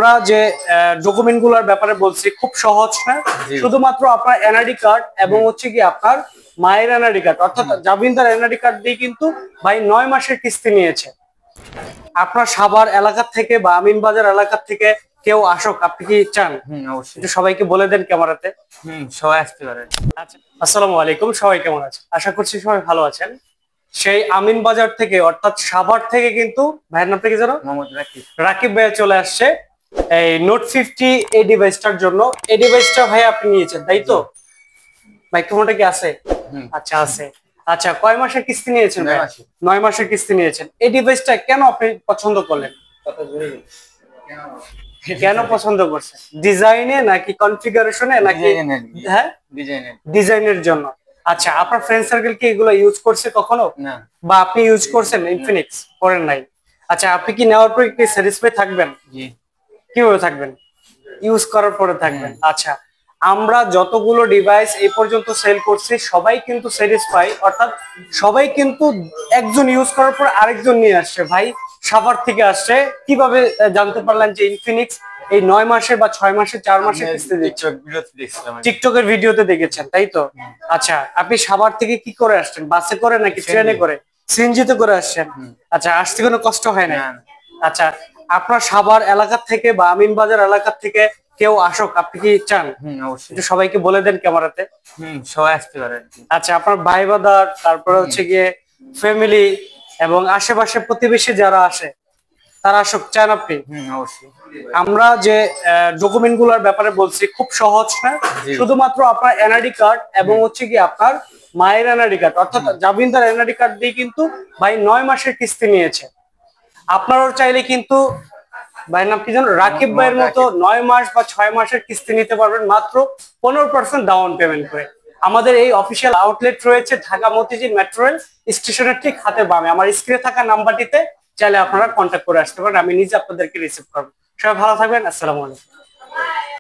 আমরা যে ডকুমেন্ট গুলোর ব্যাপারে বলছি খুব সহজ না, শুধুমাত্র আপনার এনআইডি কার্ড এবং হচ্ছে কি আপনার মায়ের এনআইডি কার্ড অর্থাৎ জামিনদার এনআইডি কার্ড দিয়ে কিন্তু ভাই 9 মাসের কিস্তি নিয়েছে। আপনার সাভার এলাকা থেকে বা আমিনবাজার এলাকা থেকে কেউ আসুক, আপনি কি চান? অবশ্যই। একটু সবাইকে বলে দেন ক্যামেরাতে। সবাই আসতে পারে। আচ্ছা, আসসালামু আলাইকুম, সবাই কেমন আছেন? আশা করছি সবাই ভালো আছেন। সেই আমিনবাজার থেকে অর্থাৎ সাভার থেকে কিন্তু ভাইয়ের নামটা কি জানো? মোহাম্মদ রাকিব। রাকিব ভাইয়া চলে আসছে এই নোট 50 এই ডিভাইসটার জন্য। এই ডিভাইসটা ভাই আপনি নিয়েছেন তাই তো? মাইক্রোফোনটা কি আছে? আচ্ছা আছে। আচ্ছা, কয় মাসের কিস্তি নিয়েছেন ভাই? 9 মাসের কিস্তি নিয়েছেন। এই ডিভাইসটা কেন আপনি পছন্দ করলেন? কেন পছন্দ করছেন? ডিজাইনে নাকি কনফিগারেশনে নাকি? হ্যাঁ, ডিজাইনের জন্য। আচ্ছা, আপনার ফ্রেন্ড সার্কেল কি এগুলো ইউজ করছে কখনো? না। বা আপনি ইউজ করছেন? ইনফিনিক্স করেন নাই। আচ্ছা, আপনি কি নেওয়ার পরে কি স্যাটিসফাই থাকবেন? জি। কিভাবে থাকবেন? ইউজ করার পরে থাকবেন। আচ্ছা, আমরা যতগুলো ডিভাইস এই পর্যন্ত সেল করছি সবাই কিন্তু স্যাটিসফাই, অর্থাৎ সবাই কিন্তু একজন ইউজ করার পর আরেকজন নিয়ে আসছে। ভাই সাভার থেকে আসছে, কিভাবে জানতে পারলেন যে ইনফিনিক্স এই 9 মাসে বা 6 মাসে 4 মাসে কিস্তি দিচ্ছে? টিকটকের ভিডিওতে দেখেছেন তাই তো? আচ্ছা, আপনি সাভার থেকে কি করে আসছেন? বাসে করে নাকি ট্রেনে করে? সিএনজিতে করে আসছেন? আচ্ছা, আসতে কোনো কষ্ট হয় না? আচ্ছা, আপনার সাভার এলাকা থেকে বা আমিনবাজার এলাকা থেকে কেউ আসুক, আপনি কি চান? অবশ্যই। একটু সবাইকে বলে দেন ক্যামেরাতে। সবাই আসতে পারে। আচ্ছা, আপনার ভাই বাদার, তারপরে হচ্ছে গিয়ে ফ্যামিলি এবং আশেপাশে প্রতিবেশী যারা আসে তারা আসুক, চান আপনি? অবশ্যই। আমরা যে ডকুমেন্ট গুলোর ব্যাপারে বলছি খুব সহজ না, শুধুমাত্র আপনার এনআইডি কার্ড এবং হচ্ছে কি আপনার মায়ের এনআইডি কার্ড অর্থাৎ জামিনদার এনআইডি কার্ড দিয়ে কিন্তু ভাই 9 মাসের কিস্তি নিয়েছে। আপনারাও চাইলে কিন্তু ভাইয়ের নাম কি জানো? রাকিব ভাইয়ের মতো 9 মাস বা 6 মাসের কিস্তি নিতে পারবেন মাত্র 15% ডাউন পেমেন্ট করে। আমাদের এই অফিসিয়াল আউটলেট রয়েছে ঢাকা মতিঝিল মেট্রো রেল স্টেশনের ঠিক হাতে বামে। আমার স্ক্রিনে থাকা নাম্বারটিতে চাইলে আপনারা কন্ট্যাক্ট করে আসতে পারেন, আমি নিজে আপনাদেরকে রিসিভ করবো। সবাই ভালো থাকবেন, আসসালামু আলাইকুম।